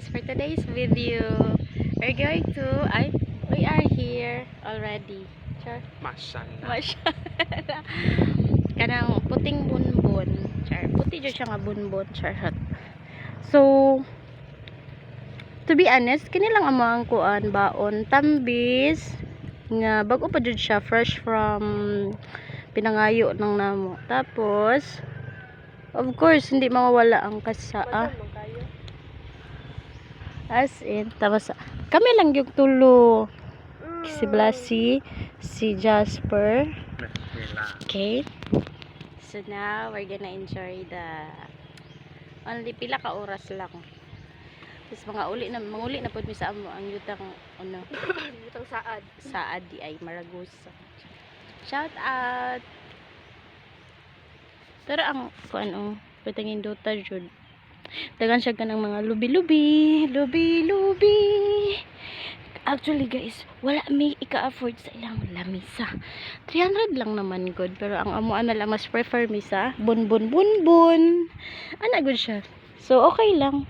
for today's video, we are here already. Char. Mashallah. Kanang puting bunbon. Char. Puti dyan siya nga bunbon. Char. So, to be honest, kinilang amang kuan baon tambis nga bago pa dyan siya, fresh from pinangayo ng namo. Tapos, of course, hindi mawawala ang kasaa. As in, tapos kami lang yung tulo. Si Blassie, si Jasper. Okay. So now, we're gonna enjoy the only pila ka oras lang. Tapos manguli na po mi sa amo ang yutang ano, Yutang saad. Saad di ay Maragusa. Shout out. Pero ang kuan petangin dota jud. Dagan siya kanang mga lubi-lubi. Actually guys, wala may ika-afford sa ilang lamisa. 300 lang naman good, pero ang amuan na lang mas prefer mi sa bunbun. Ana good siya. So okay lang.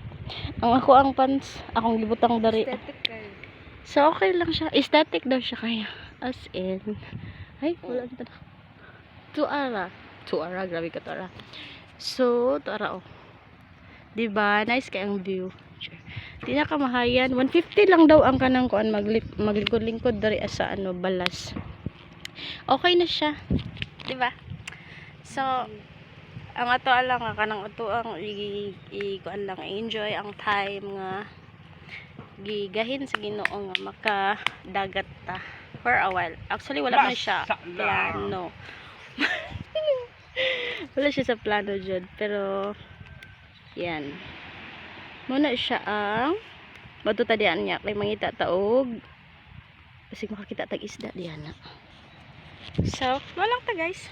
Ang pants, akong gibutang dari. Aesthetic kayo. So okay lang siya. Aesthetic daw siya kaya. As in, ay wala na. Tuara, grabe ka tuara. So, tuara oh. Diba? Nice kayang view. Di na kamahayan. 150 lang daw ang kanang kuan maglingkod-lingkod dari sa ano balas. Okay na siya. Diba? So, ang ato lang kanang ato ang kuan lang enjoy ang time nga gigahin sa Ginoo nga makadagat ta for a while. Actually wala man siya plano. Wala siya sa plano jud, pero yan. Muna siya ang matutadian niya kay mangita taog kasi makakita tag isda diyan na. So, walang ta guys.